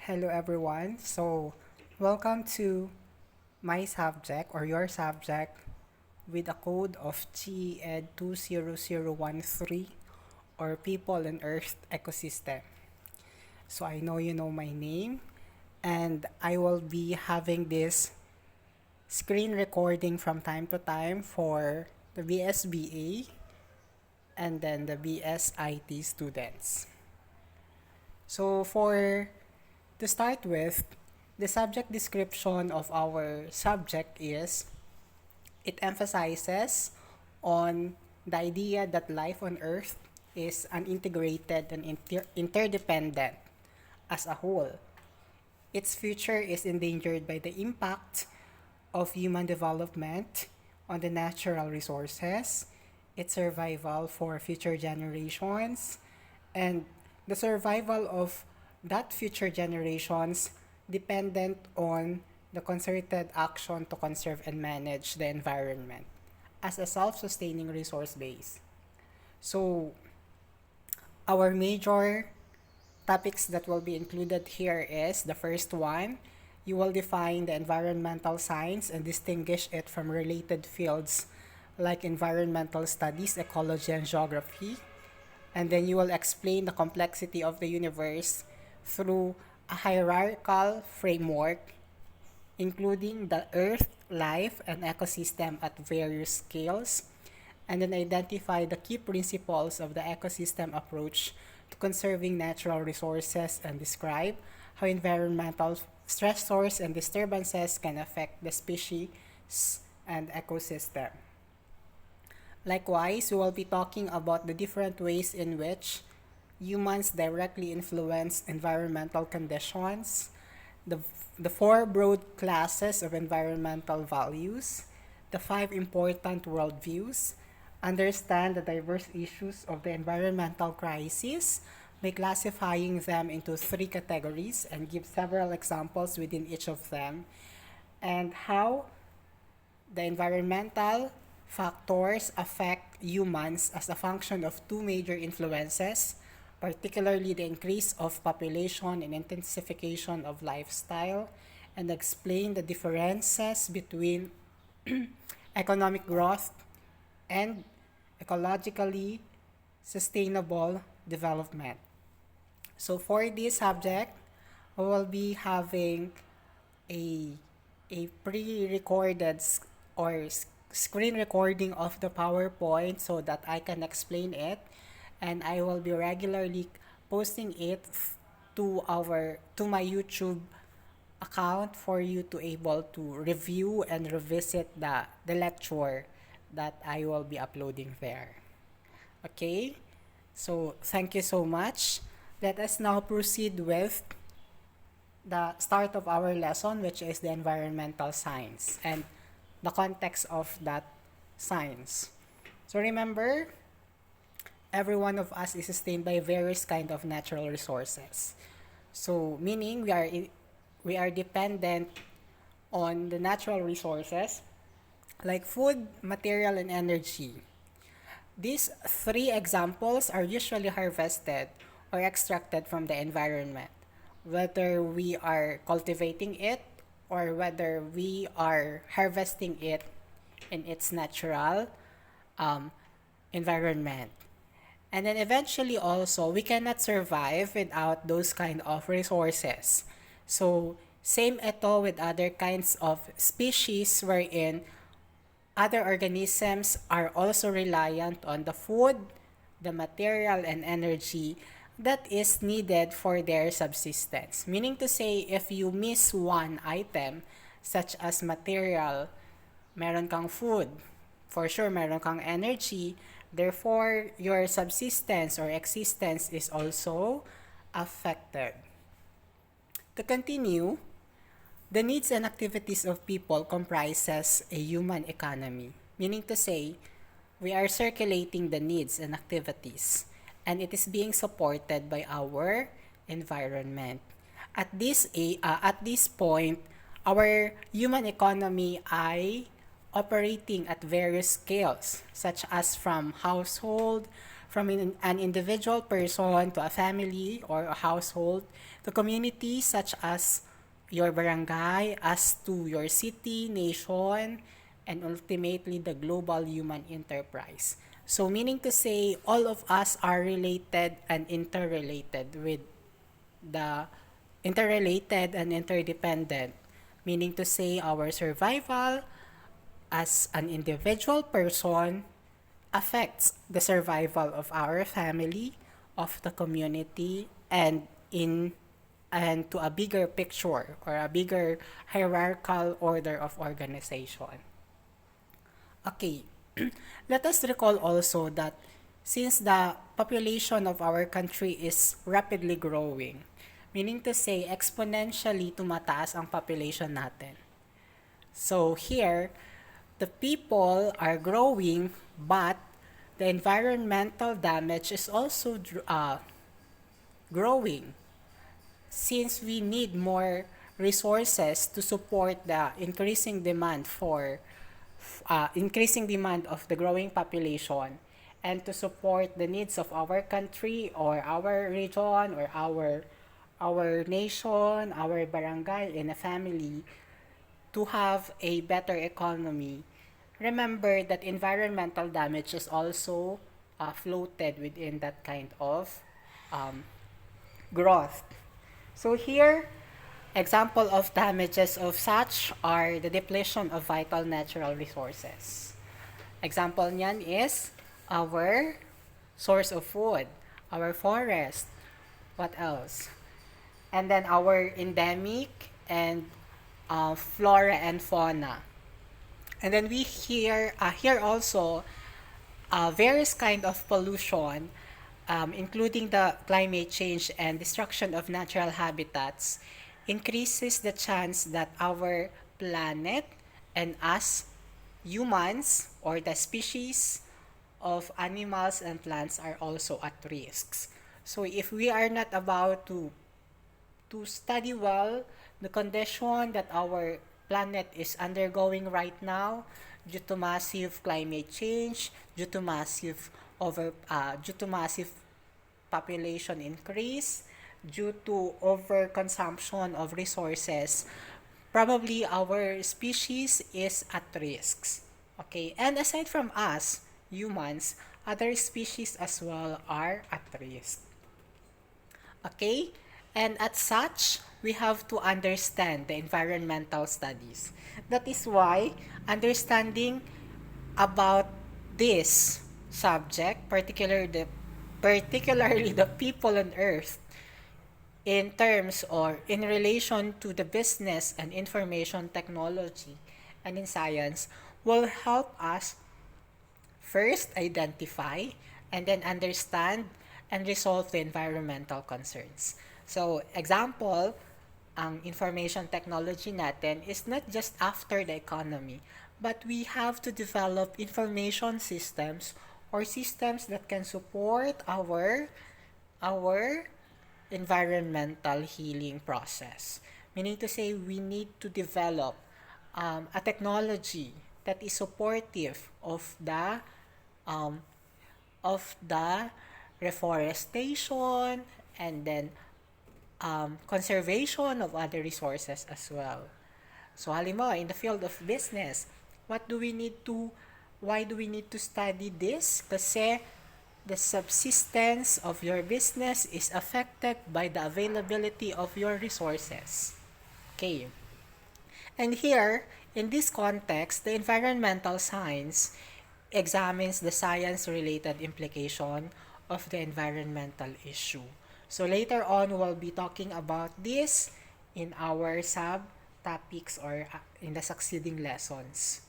Hello everyone. Welcome to my subject or your subject with a code of GED 20013 or People and Earth Ecosystem. So I know you know my name and I will be having this screen recording from time to time for the BSBA and then the BSIT students. So for To start with, the subject description of our subject is it emphasizes on the idea that life on Earth is unintegrated and interdependent as a whole. Its future is endangered by the impact of human development on the natural resources, its survival for future generations, and the survival of that future generations dependent on the concerted action to conserve and manage the environment as a self-sustaining resource base. So, our major topics that will be included here is the first one, you will define the environmental science and distinguish it from related fields like environmental studies, ecology, and geography. And then you will explain the complexity of the universe through a hierarchical framework, including the Earth, life, and ecosystem at various scales, and then identify the key principles of the ecosystem approach to conserving natural resources and describe how environmental stressors and disturbances can affect the species and ecosystem. Likewise, we will be talking about the different ways in which humans directly influence environmental conditions, the, the four broad classes of environmental values, the five important worldviews, understand the diverse issues of the environmental crisis by classifying them into three categories and give several examples within each of them, and how the environmental factors affect humans as a function of two major influences, particularly the increase of population and intensification of lifestyle, and explain the differences between economic growth and ecologically sustainable development. So for this subject, we will be having a, a pre-recorded or screen recording of the PowerPoint so that I can explain it, and I will be regularly posting it to my YouTube account for you to able to review and revisit the lecture that I will be uploading there. Okay? So thank you so much. Let us now proceed with the start of our lesson, which is the environmental science and the context of that science. So remember, every one of us is sustained by various kind of natural resources. So meaning we are dependent on the natural resources like food, material, and energy. These three examples are usually harvested or extracted from the environment, whether we are cultivating it or whether we are harvesting it in its natural environment. And then eventually also, we cannot survive without those kind of resources. So, same ito with other kinds of species wherein other organisms are also reliant on the food, the material, and energy that is needed for their subsistence. Meaning to say, if you miss one item, such as material, meron kang food, for sure meron kang energy, therefore your subsistence or existence is also affected. To continue, the needs and activities of people comprises a human economy, meaning to say, we are circulating the needs and activities, and it is being supported by our environment. At this point, our human economy ay operating at various scales, such as from household, from an individual person to a family or a household to communities such as your barangay, as to your city, nation, and ultimately the global human enterprise. So meaning to say, all of us are related and interrelated with the interrelated and interdependent, meaning to say our survival as an individual person affects the survival of our family, of the community, and to a bigger picture or a bigger hierarchical order of organization. Okay, let us recall also that since the population of our country is rapidly growing, meaning to say exponentially tumataas ang population natin. So here, the people are growing, but the environmental damage is also growing since we need more resources to support the increasing demand of the growing population and to support the needs of our country or our region or our nation, our barangay and a family to have a better economy. Remember that environmental damage is also floated within that kind of um, growth. So here, example of damages of such are the depletion of vital natural resources. Example niyan is our source of food, our forest, what else? And then our endemic and flora and fauna. And then we here also various kind of pollution, including the climate change and destruction of natural habitats, increases the chance that our planet and us humans or the species of animals and plants are also at risks. So if we are not about to study well the condition that our planet is undergoing right now due to massive climate change, due to massive population increase, due to overconsumption of resources, probably our species is at risks. Okay, and aside from us, humans, other species as well are at risk. Okay? And as such, we have to understand the environmental studies. That is why understanding about this subject, particularly the people on earth, in terms or in relation to the business and information technology and in science, will help us first identify and then understand and resolve the environmental concerns. So, example, ang information technology natin is not just after the economy, but we have to develop information systems or systems that can support our environmental healing process. Meaning to say, we need to develop a technology that is supportive um, of the reforestation and then conservation of other resources as well. So halimbawa, in the field of business, why do we need to study this? Kasi the subsistence of your business is affected by the availability of your resources. Okay. And here, in this context, the environmental science examines the science-related implication of the environmental issue. So later on, we'll be talking about this in our subtopics or in the succeeding lessons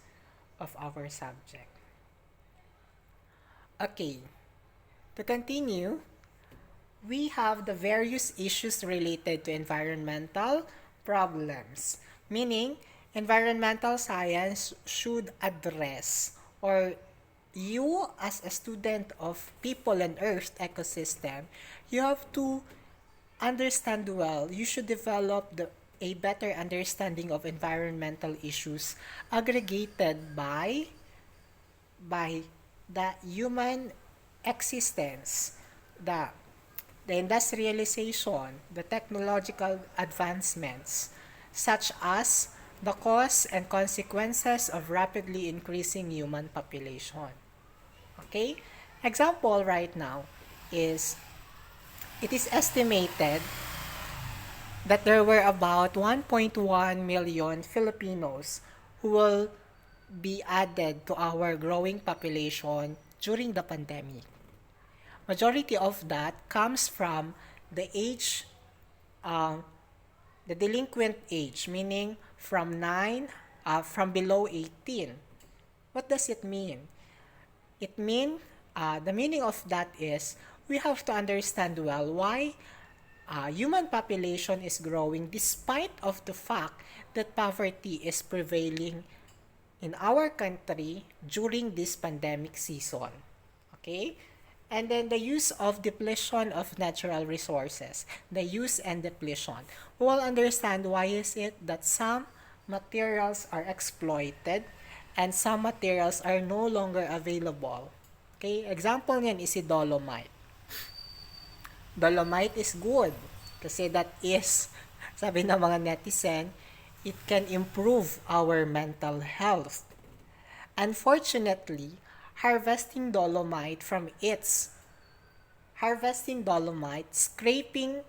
of our subject. Okay, to continue, we have the various issues related to environmental problems, meaning environmental science should address or you as a student of people and earth ecosystem, you have to understand well. You should develop a better understanding of environmental issues aggregated by the human existence, the industrialization, the technological advancements, such as the cause and consequences of rapidly increasing human population. Okay? Example right now is, it is estimated that there were about 1.1 million Filipinos who will be added to our growing population during the pandemic. Majority of that comes from the age, the delinquent age, meaning from below 18. What does it mean? The meaning of that is, we have to understand well why human population is growing despite of the fact that poverty is prevailing in our country during this pandemic season. Okay? And then the use of depletion of natural resources, the use and depletion. We will understand why is it that some materials are exploited and some materials are no longer available. Okay? Example niyan is si dolomite. Dolomite is good kasi that is, sabi ng mga netizen, it can improve our mental health. Unfortunately, harvesting dolomite, scraping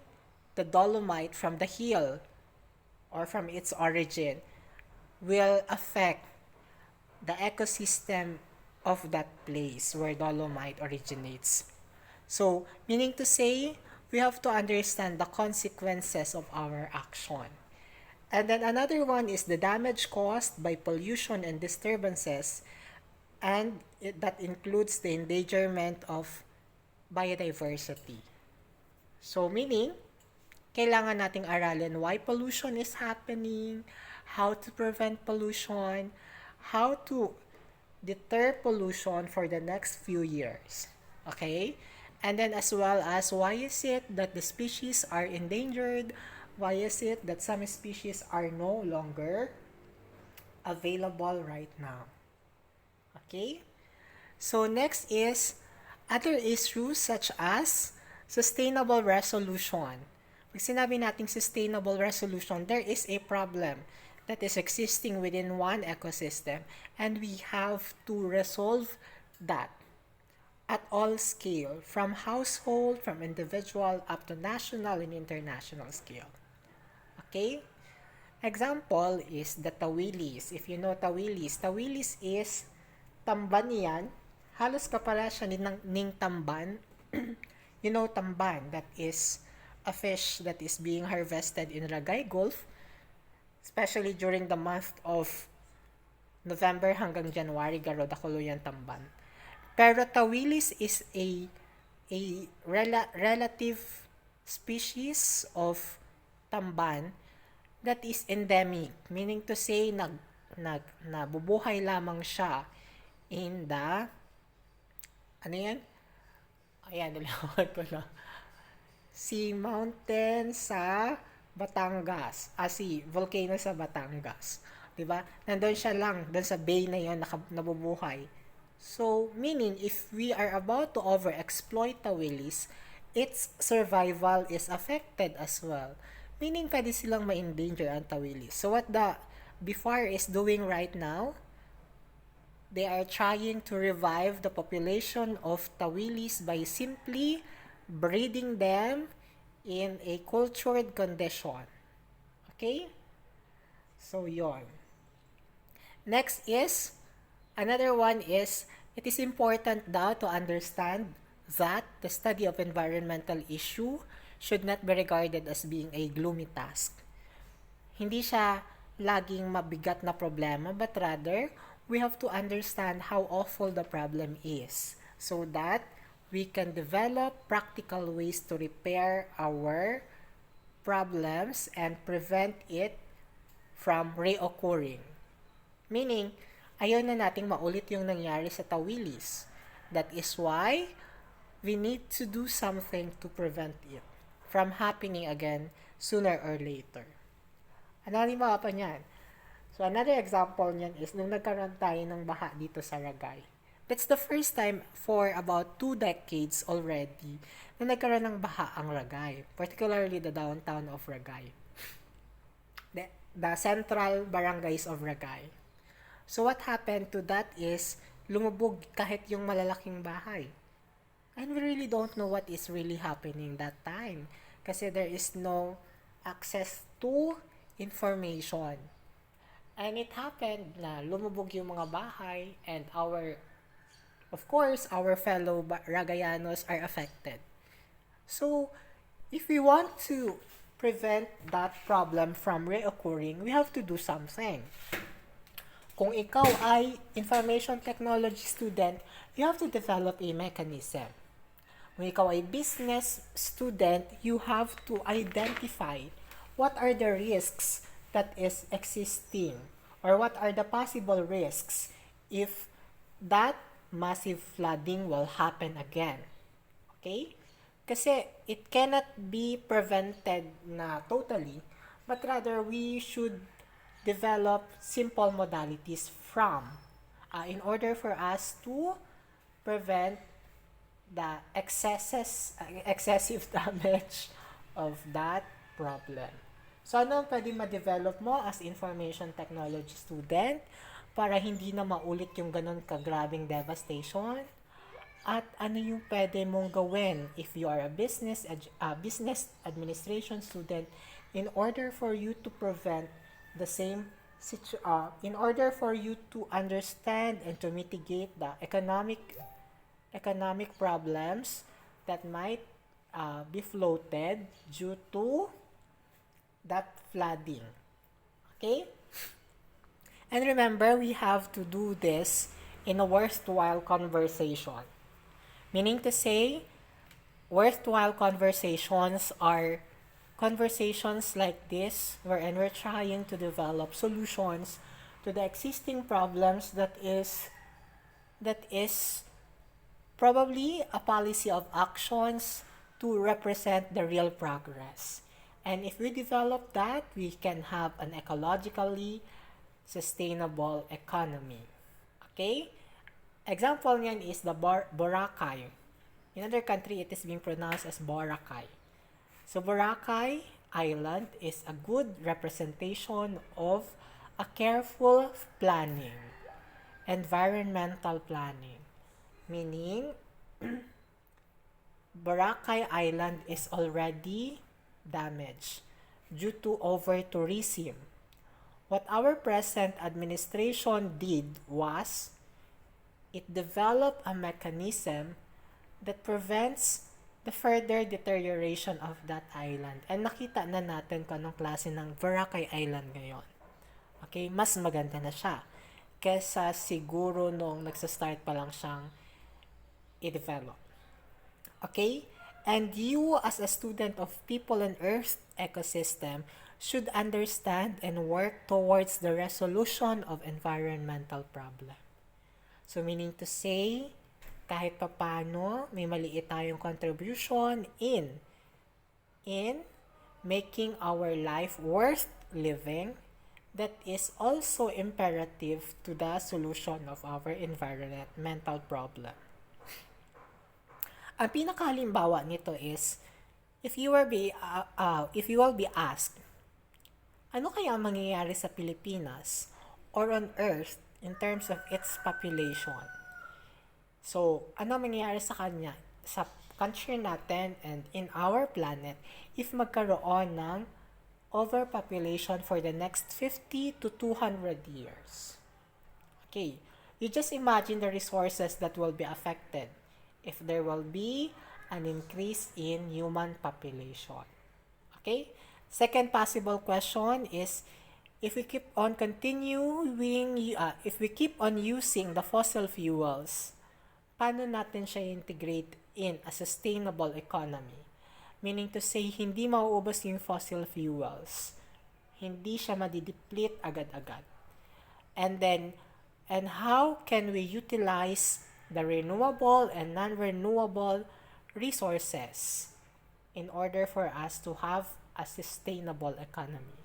the dolomite from the hill or from its origin will affect the ecosystem of that place where dolomite originates. So, meaning to say, we have to understand the consequences of our action. And then another one is the damage caused by pollution and disturbances, and that includes the endangerment of biodiversity. So, meaning, kailangan nating aralin why pollution is happening, how to prevent pollution, how to deter pollution for the next few years. Okay? And then as well as, why is it that the species are endangered? Why is it that some species are no longer available right now? Okay? So next is other issues such as sustainable resolution. Pag sinabi nating sustainable resolution, there is a problem that is existing within one ecosystem, and we have to resolve that at all scale, from household, from individual, up to national and international scale. Okay? Example is the tawilis. If you know tawilis is tamban yan. Halos kapala siya ning tamban. You know tamban, that is a fish that is being harvested in Ragay Gulf, especially during the month of November hanggang January, garo da kuluyan tamban. Pero tawilis is a relative species of tamban that is endemic, meaning to say nabubuhay lamang siya in the nilawag ko na, sea mountain sa Batangas, volcano sa Batangas, 'di ba? Nandoon siya lang doon sa bay na 'yon, nabubuhay. So, meaning, if we are about to overexploit tawilis, its survival is affected as well. Meaning, pwede silang ma-endanger ang tawilis. So, what the BIFAR is doing right now, they are trying to revive the population of tawilis by simply breeding them in a cultured condition. Okay? So, yon. Next is, another one is, it is important daw to understand that the study of environmental issue should not be regarded as being a gloomy task. Hindi siya laging mabigat na problema, but rather, we have to understand how awful the problem is so that we can develop practical ways to repair our problems and prevent it from reoccurring. Meaning, ayaw na nating maulit yung nangyari sa tawilis. That is why we need to do something to prevent it from happening again sooner or later. Ano halimbawa pa niyan? So, another example niyan is nung nagkaroon tayo ng baha dito sa Ragay. That's the first time for about 2 decades already na nagkaroon ng baha ang Ragay, particularly the downtown of Ragay, the central barangays of Ragay. So what happened to that is lumubog kahit yung malalaking bahay. And we really don't know what is really happening that time kasi there is no access to information. And it happened na lumubog yung mga bahay and of course, our fellow Ragayanos are affected. So, if we want to prevent that problem from reoccurring, we have to do something. Kung ikaw ay information technology student, you have to develop a mechanism. Kung ikaw ay business student, you have to identify what are the risks that is existing or what are the possible risks if that massive flooding will happen again. Okay? Kasi it cannot be prevented na totally, but rather we should develop simple modalities in order for us to prevent the excessive damage of that problem. So, ano pwede ma-develop mo as information technology student para hindi na maulit yung ganun kagrabing devastation? At ano yung pwede mong gawin if you are a business administration student in order for you to prevent the same in order for you to understand and to mitigate the economic problems that might be floated due to that flooding. Okay? And remember, we have to do this in a worthwhile conversation. Meaning to say, worthwhile conversations are conversations like this wherein we're trying to develop solutions to the existing problems that is probably a policy of actions to represent the real progress. And if we develop that, we can have an ecologically sustainable economy. Okay? Example niyan is the Boracay. In other country, it is being pronounced as Boracay. So Boracay Island is a good representation of a careful planning, environmental planning. Meaning, Boracay Island is already damaged due to over-tourism. What our present administration did was, it developed a mechanism that prevents the further deterioration of that island. And nakita na natin kung anong klase ng Boracay Island ngayon. Okay, mas maganda na siya kesa siguro nung nagsa-start pa lang siyang i-develop. Okay? And you as a student of People and Earth ecosystem should understand and work towards the resolution of environmental problem. So meaning to say, kahit paano may maliit tayong contribution in making our life worth living, that is also imperative to the solution of our environmental problem. Ang pinakahalimbawa nito is, if you will be asked, ano kaya ang mangyayari sa Pilipinas or on Earth in terms of its population? So, ano mangyayari sa country natin and in our planet if magkaroon ng overpopulation for the next 50 to 200 years? Okay, you just imagine the resources that will be affected if there will be an increase in human population. Okay? Second possible question is, if we keep on using the fossil fuels, paano natin siya integrate in a sustainable economy? Meaning to say, hindi mauubos yung fossil fuels. Hindi siya madideplete agad-agad. And how can we utilize the renewable and non-renewable resources in order for us to have a sustainable economy?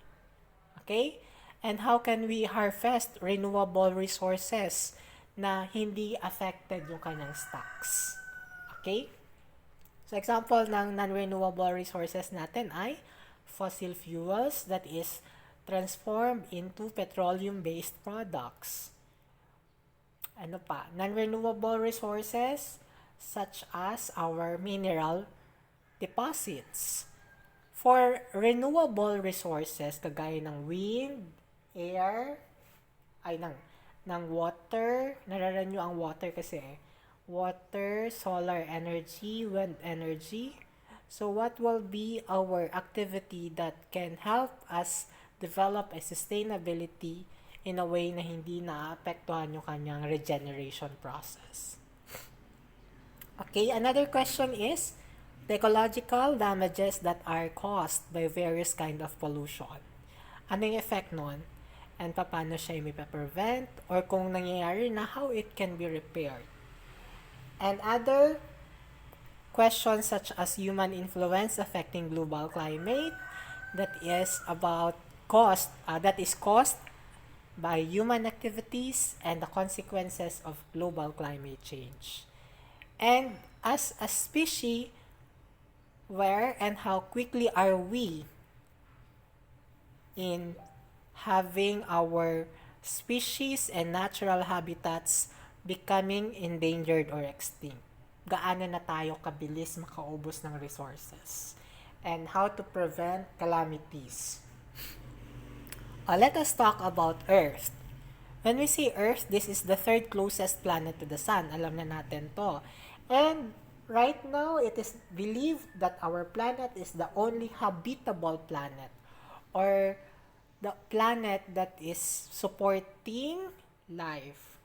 Okay? And how can we harvest renewable resources na hindi affected yung kanyang stocks. Okay? So, example ng non-renewable resources natin ay fossil fuels that is transformed into petroleum-based products. Ano pa? Non-renewable resources such as our mineral deposits. For renewable resources, kagaya ng wind, air, ng water, nararanyo ang water kasi water, solar energy, wind energy. So what will be our activity that can help us develop a sustainability in a way na hindi naapektuhan yung kanyang regeneration process? Okay, another question is the ecological damages that are caused by various kind of pollution. Ano yung effect nun? And paano siya may prevent or kung nangyayari na, how it can be repaired? And other questions such as human influence affecting global climate, that is caused by human activities and the consequences of global climate change. And as a species, where and how quickly are we in having our species and natural habitats becoming endangered or extinct? Gaano na tayo kabilis makaubos ng resources? And how to prevent calamities? Let us talk about Earth. When we say Earth, this is the third closest planet to the Sun. Alam na natin to. And right now, it is believed that our planet is the only habitable planet, or the planet that is supporting life.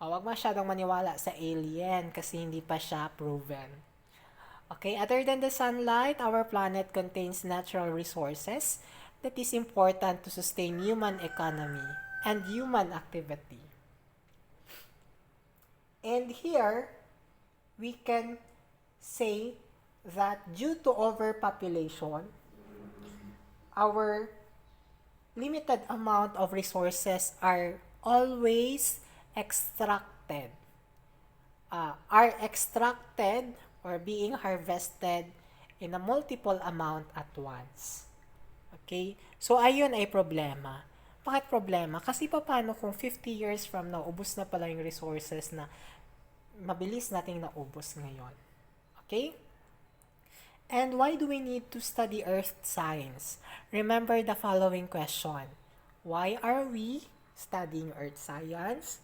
Huwag masyadong maniwala sa alien kasi hindi pa siya proven. Okay, other than the sunlight, our planet contains natural resources that is important to sustain human economy and human activity. And here, we can say that due to overpopulation, our limited amount of resources are always extracted. Are extracted or being harvested in a multiple amount at once. Okay? So, ayun ay problema. Bakit problema? Kasi paano kung 50 years from now, ubos na pala yung resources na mabilis nating naubos ngayon? Okay? And why do we need to study earth science? Remember the following question. Why are we studying earth science?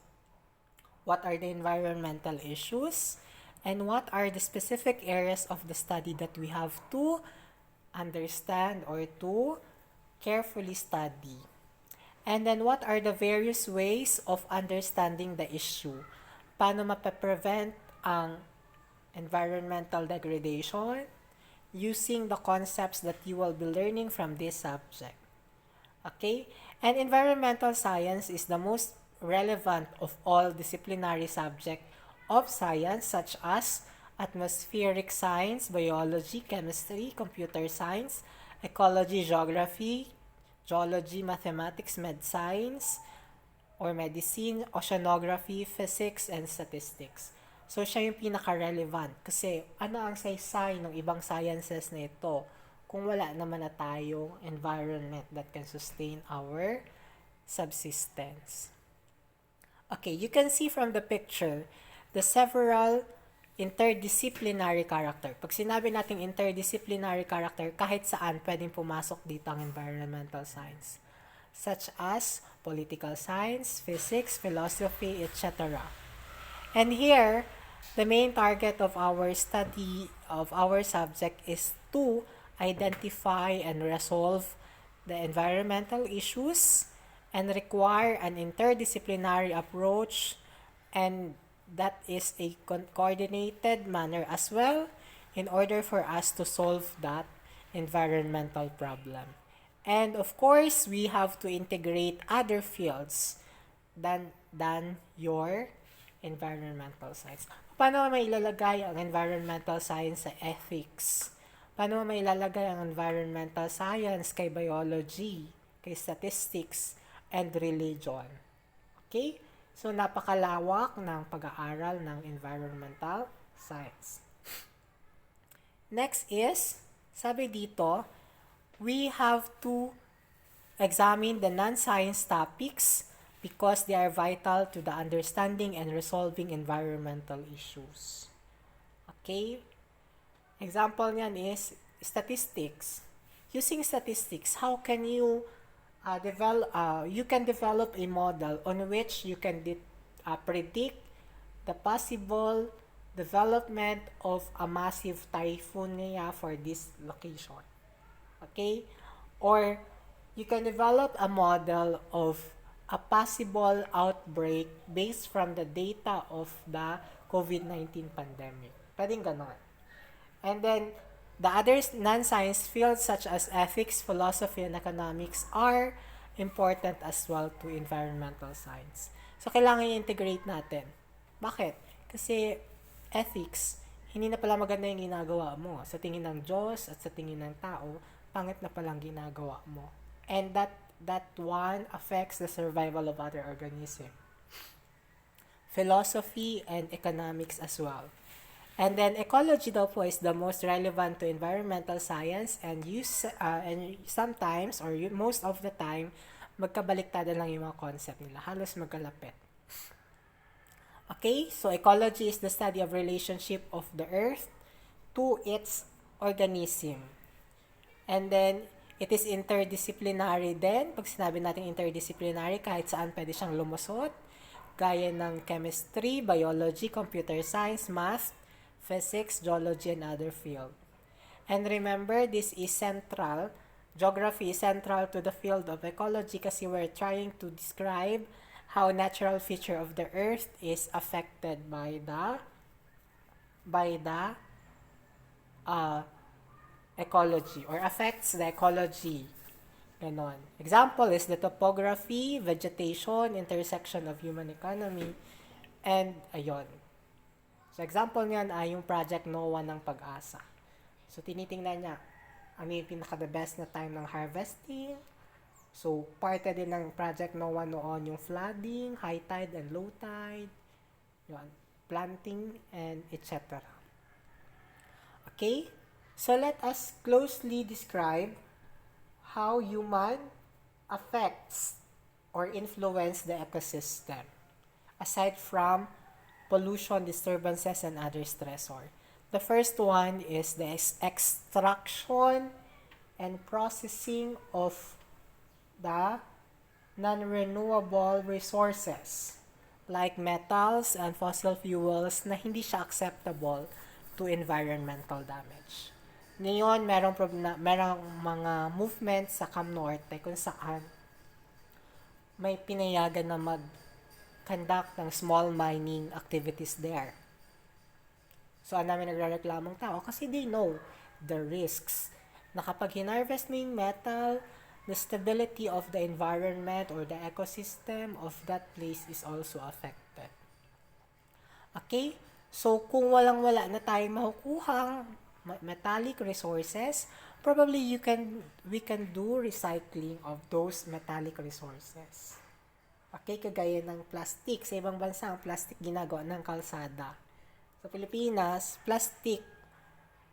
What are the environmental issues? And what are the specific areas of the study that we have to understand or to carefully study? And then what are the various ways of understanding the issue? Paano mapaprevent ang environmental degradation using the concepts that you will be learning from this subject? Okay? And environmental science is the most relevant of all disciplinary subjects of science such as atmospheric science, biology, chemistry, computer science, ecology, geography, geology, mathematics, med science, or medicine, oceanography, physics, and statistics. So, siya yung pinaka-relevant. Kasi, ano ang saysay ng ibang sciences na ito kung wala naman na tayong environment that can sustain our subsistence? Okay, you can see from the picture the several interdisciplinary character. Pag sinabi natin interdisciplinary character, kahit saan pwedeng pumasok dito ang environmental science. Such as political science, physics, philosophy, etc. And here, the main target of our study of our subject is to identify and resolve the environmental issues and require an interdisciplinary approach, and that is a coordinated manner as well in order for us to solve that environmental problem. And of course, we have to integrate other fields than your environmental science. Paano may ilalagay ang environmental science sa ethics? Paano may ilalagay ang environmental science kay biology, kay statistics, and religion? Okay? So, napakalawak ng pag-aaral ng environmental science. Next is, sabi dito, we have to examine the non-science topics because they are vital to the understanding and resolving environmental issues. Okay? Example niyan is statistics. Using statistics, how can you develop a model on which you can predict the possible development of a massive typhoon for this location. Okay? Or you can develop a model of a possible outbreak based from the data of the COVID-19 pandemic. Pwedeng ganon. And then, the other non-science fields such as ethics, philosophy, and economics are important as well to environmental science. So, kailangan i-integrate natin. Bakit? Kasi ethics, hindi na pala maganda yung ginagawa mo. Sa tingin ng Diyos at sa tingin ng tao, pangit na palang ginagawa mo. And that one affects the survival of other organisms. Philosophy and economics as well. And then ecology daw po is the most relevant to environmental science and sometimes or most of the time magkabaliktadan lang yung mga concept nila. Halos magkalapit. Okay, so ecology is the study of relationship of the earth to its organism. And then it is interdisciplinary din. Pag sinabi natin interdisciplinary, kahit saan pwede siyang lumusot. Gaya ng chemistry, biology, computer science, math, physics, geology, and other field. And remember, this is central. Geography is central to the field of ecology kasi we're trying to describe how natural feature of the earth is affected by the ecology or affects the ecology. Ganon. Example is the topography, vegetation, intersection of human economy, and ayun. So, example niyan ay yung Project NOAA ng Pag-asa. So, tinitingnan niya, ano yung pinaka-the best na time ng harvesting. So, parte din ng Project NOAA noon yung flooding, high tide and low tide, yun, planting, and etc. Okay? So, let us closely describe how human affects or influence the ecosystem aside from pollution, disturbances, and other stressors. The first one is the extraction and processing of the non-renewable resources like metals and fossil fuels na hindi siya acceptable to environmental damage. Ngayon, merong mga movements sa Cam Norte kung saan may pinayagan na mag-conduct ng small mining activities there. So, ang namin nagre-reklamong tao kasi they know the risks na kapag hinarvest mo yung metal, the stability of the environment or the ecosystem of that place is also affected. Okay? So, kung walang-wala na tayong makukuhang metallic resources, probably we can do recycling of those metallic resources. Okay, kagaya ng plastic. Sa ibang bansa, ang plastic ginagawa ng kalsada. Sa Pilipinas, plastic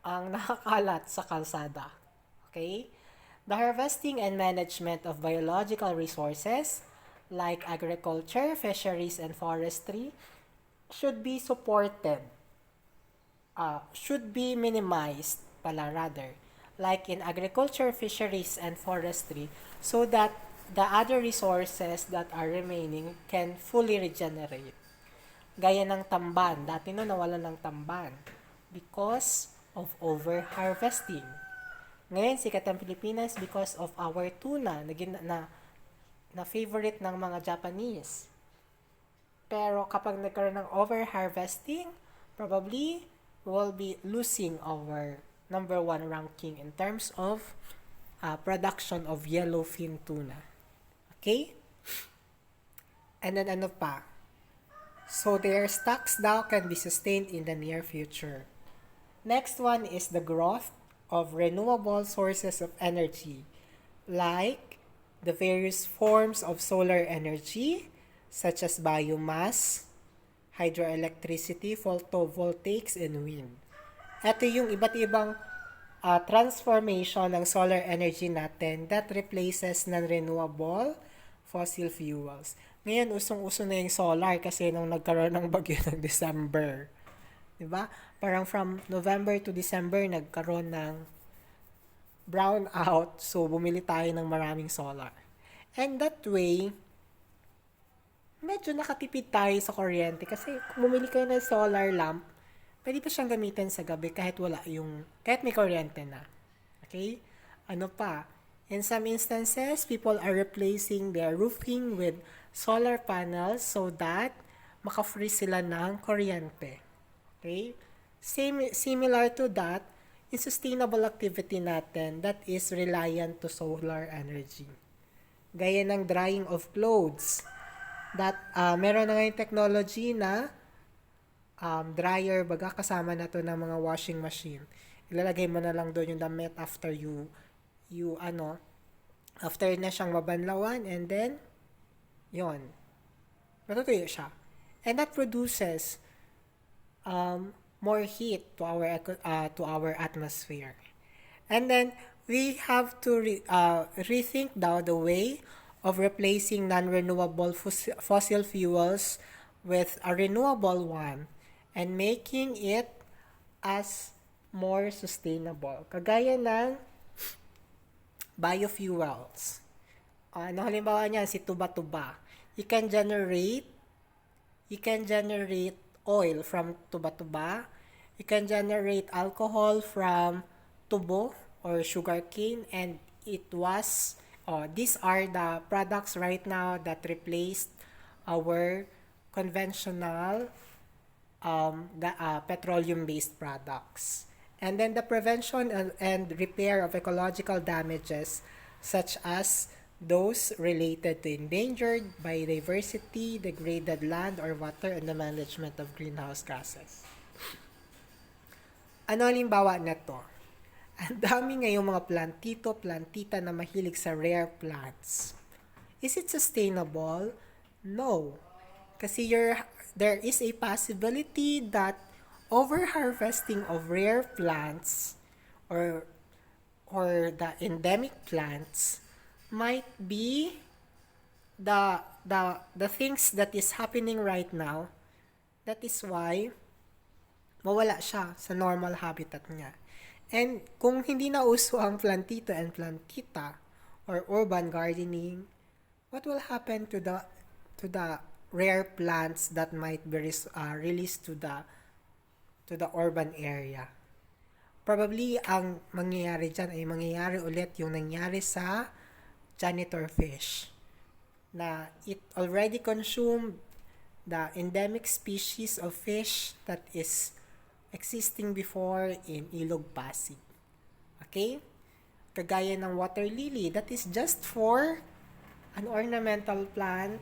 ang nakakalat sa kalsada. Okay? The harvesting and management of biological resources like agriculture, fisheries, and forestry should be supported. Should be minimized like in agriculture, fisheries, and forestry, so that the other resources that are remaining can fully regenerate. Gaya ng tamban. Dati nawalan ng tamban because of over-harvesting. Ngayon, sikat ang Pilipinas because of our tuna na favorite ng mga Japanese. Pero kapag nagkaroon ng over-harvesting, probably will be losing our number 1 ranking in terms of production of yellowfin tuna. Okay? And then ano pa? So their stocks now can be sustained in the near future. Next one is the growth of renewable sources of energy, like the various forms of solar energy, such as biomass, hydroelectricity, photovoltaics, and wind. Ito yung iba't ibang transformation ng solar energy natin that replaces non-renewable fossil fuels. Ngayon, usong-uso na yung solar kasi nung nagkaroon ng bagyo ng December. Diba? Parang from November to December, nagkaroon ng brownout. So, bumili tayo ng maraming solar. And that way, medyo nakatipid tayo sa kuryente kasi kung bumili kayo ng solar lamp, pwede pa siyang gamitin sa gabi kahit kahit may kuryente na. Okay? Ano pa? In some instances, people are replacing their roofing with solar panels so that maka-free sila ng kuryente. Okay? Similar to that, in sustainable activity natin that is reliant to solar energy. Gaya ng drying of clothes. Meron na ngayon technology na dryer, baga kasama na to ng mga washing machine. Ilalagay mo na lang doon yung damit after after na siyang mabanlawan, and then yon, matutuyo siya. And that produces more heat to our atmosphere. And then we have to rethink now the way of replacing non-renewable fossil fuels with a renewable one and making it as more sustainable. Kagaya ng biofuels. Halimbawa niyan, si tuba-tuba. You can generate oil from tuba-tuba. You can generate alcohol from tubo or sugarcane, and these are the products right now that replaced our conventional petroleum-based products. And then the prevention and repair of ecological damages such as those related to endangered biodiversity, degraded land or water, and the management of greenhouse gases. Ano halimbawa na to? Ang dami ngayong mga plantita na mahilig sa rare plants. Is it sustainable? No. Kasi there is a possibility that over-harvesting of rare plants or the endemic plants might be the things that is happening right now. That is why mawala siya sa normal habitat niya. And kung hindi na uso ang plantita and plantita or urban gardening, what will happen to the rare plants that might be released to the urban area? Probably ang mangyayari dyan ay mangyayari ulit yung nangyari sa janitor fish, na it already consumed the endemic species of fish that is existing before in Ilog Pasig. Okay? Kagaya ng water lily, that is just for an ornamental plant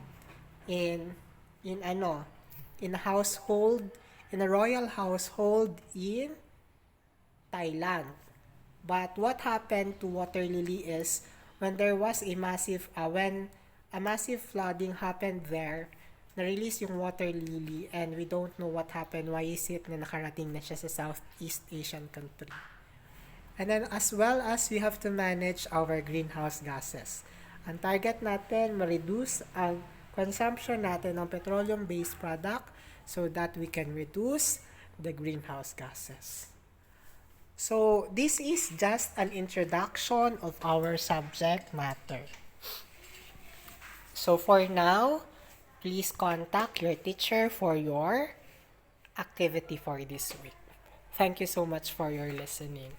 in a household, in a royal household in Thailand. But what happened to water lily is when there was a massive flooding happened there, na-release yung water lily, and we don't know what happened. Why is it na nakarating na siya sa Southeast Asian country? And then as well as we have to manage our greenhouse gases. Ang target natin, ma-reduce ang consumption natin ng petroleum-based product so that we can reduce the greenhouse gases. So this is just an introduction of our subject matter. So for now, please contact your teacher for your activity for this week. Thank you so much for your listening.